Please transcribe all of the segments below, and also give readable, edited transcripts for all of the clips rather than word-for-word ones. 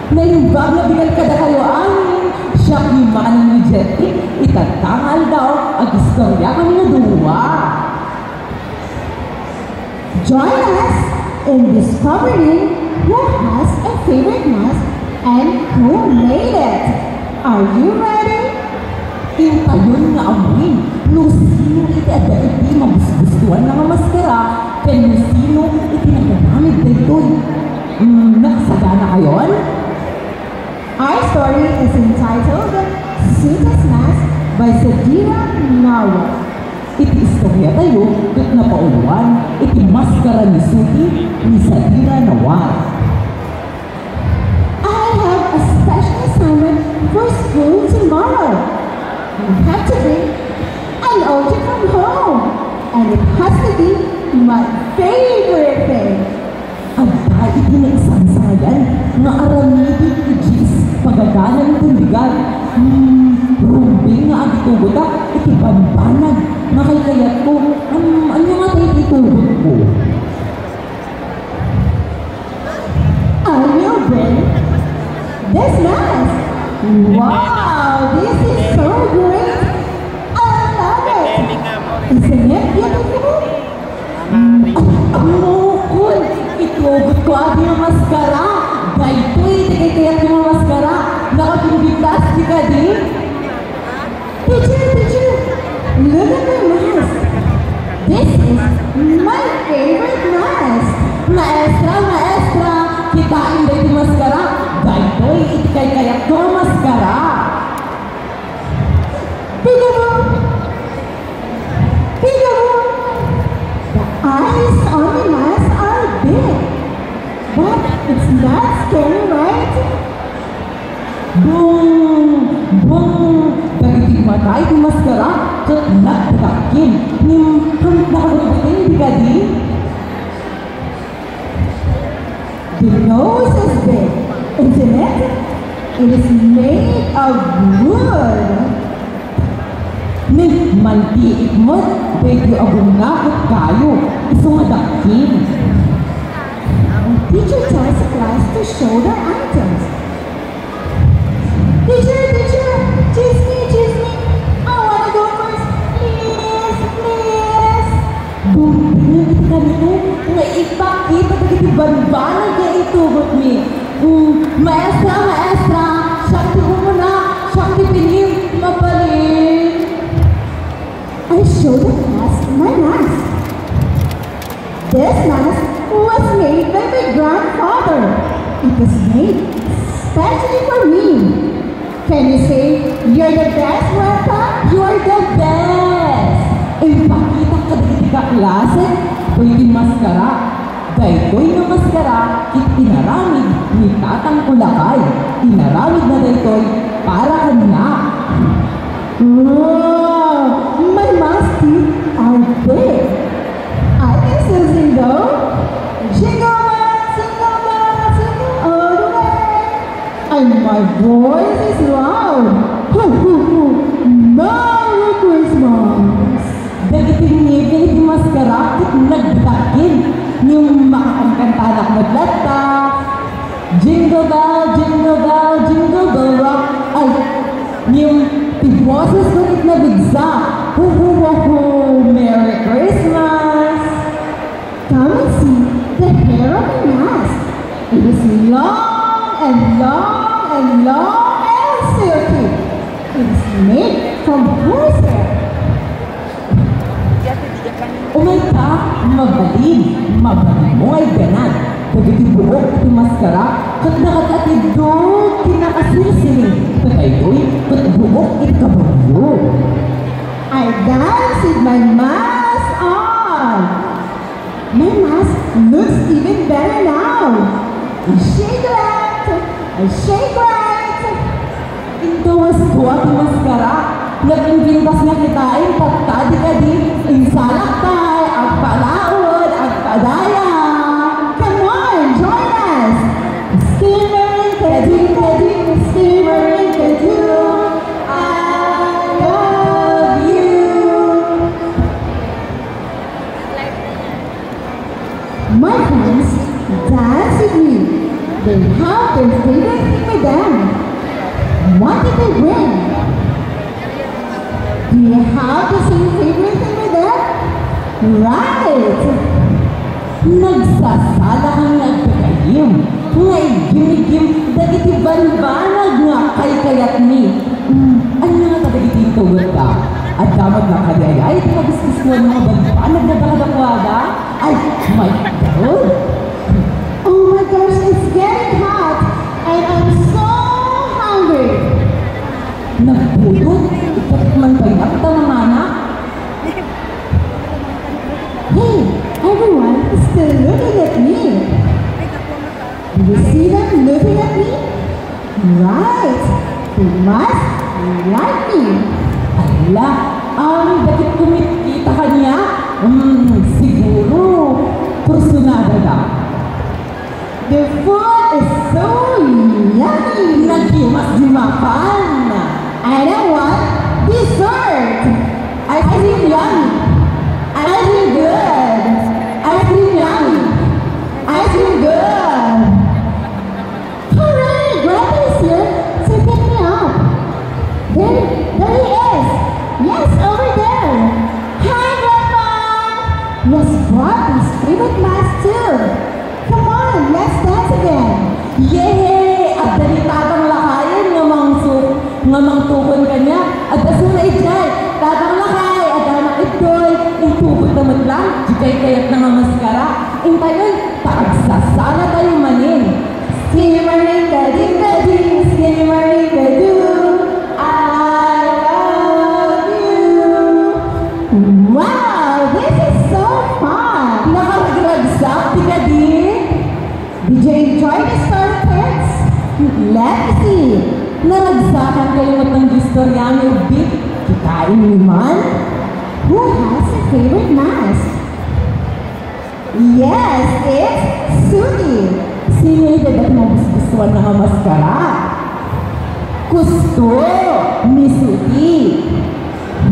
Naimbag na bigal kada kayo amin. Siya kimakan ni Jetty. Itatangal daw ang istorya kami na duwa. Join us in discovering who has a favorite mask and who made it. Are you ready? Intayon nga amin. No sino iti ada iti mabusbustuan na mamaskara. Kaya no sino iti nagagamit dito. Nakasagana kayon? Our story is entitled Sita's Mask by Sadira Nawa. Iti istorya tayo kat napauwan. Iti maskara ni Suti ni Sadira Nawa. I have a special assignment for school tomorrow. You have to bring an object from home, and it has to be my favorite thing. Aba, iti na isang sayan nga aramidi ijis pagaganan itong bigal. Rumbing nga ang itugutak, iti banbanag. Makaykayat ko, ano nga tayo itugot ko? I will bring this mask. Wow, this is so great. I love it. Isn't it beautiful? Cool. Itugot ko ati yung maskara. Dahito iti-kayat yung maskara. Nakapinbitas di ka di? Teacher, look at my mask. This is my favorite mask. Maestra, kitain dahito yung maskara. Dahito iti-kayat yung maskara. Peekaboo. The eyes on the mask are big, but it's not scary, right? Boom! Dagiting matay di maskara kat nagtatakin. Nakabagbating di ka di? The nose is big, isn't it? It is made of wood. Nih, mantiik mo, pwede abong nakot kayo. Isumadakin. Teacher tells the class to show their items. Teacher, choose me. I want to go first. Please. Bumili ka nito, nga ipakita ka iti banbanag nga itugot mi. Maestra, sakti ko muna, sakti pinim, mabalik. I showed the class my mask. This mask was made by my grandfather. It was made especially for me. Can you say, you're the best, Grandpa? You're the best! Ipakita ka dito ka klase, pwede maskara. Daytoy na maskara, itinaramid ni Tatang Kulakay. Inaramid na daytoy para kanya. Wow! My mask teeth are big. I can still sing though. Jingle bells, all the way. And my voice is loud. Merry Christmas! Dagiting ngipin iti maskara, kit nagdakin. Yung makakanta na madlata. Jingle bell, rock. Ay, yung boses ko iti nabigsa. Merry Christmas! Come and see the hair of the mask. It is long and silky. It is made from horsehair. Umay ka, mabalin mo ay ganan. Pagiti buhok iti maskara, kat nakatitidog, kinakasilsiling. Kataydoy, kat buhok iti kabaryo. I dance with my mask on. My mask looks even better now. I shake left, I shake right. Intawas ko at maskara, nag-invintas na kitain, patadi ka di, insalak tay, agpalaod, agpadaya. Come on, join us. Skimmer, kadu, skimmer, kadu. I love you. My friends, dance with me. They have their favorite thing with them. What did they bring? Do you have the same favorite thing with them? Right! Nagsasala ang nagpagayim. Ngay gimigim, dagiti banbanag nga kay kayat ni. Ano nga kadagiti tuwag ka? At damat na kadayay, di magustuhan mga banbanag na daladakwada? Ay, my God! Oh my gosh, it's getting hot and I'm so hungry. Nagpulot, ikatikman kayo at tamamana. Hey, everyone is still looking at me. Do you see them looking at me? Right. They must like me. Ala, bakit kumikita ka niya? Siguro, kursunada ka. The food is so yummy. Naghimas-himakan. I don't want dessert. Ice cream yummy. Ice cream good. Ice cream yummy. Ice cream good. Hooray! Grandpa is here, so pick me up. There he is. Yes, over there. Hi, Grandpa. Yes, brought his favorite mask too. Come on, let's dance again. Yay! At dalitatang lakayan nga mangtukon ka niya. At asura ijay, tatang lakay, at anak ito'y, intukot naman lang, jikay kayat na nga maskara. Intayon, taagsasana tayo manin. Skinny Marinda, dinga ding, skinny Marinda do. I love you. Wow, this is so fun. Nakaragsak, di ka di? Did you enjoy the story, kids? Let me see. Naragsakan kayo at ng gistoryang ubik. Kikain naman? Who has a favorite mask? Yes, it's Suni. Sino yung dadat mo gustuhan ng maskara? Gusto ni Suti.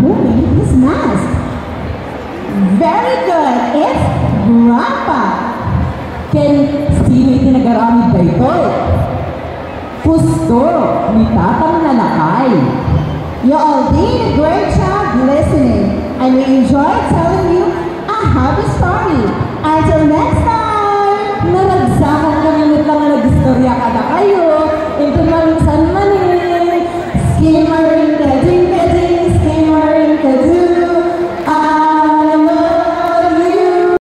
Who made this mask? Very good. It's Grandpa. Ken, sino yung tinagaramid ka ito? Gusto ni Tatang Lalakay. You all did a great job listening, and we enjoyed telling you a happy story. Until next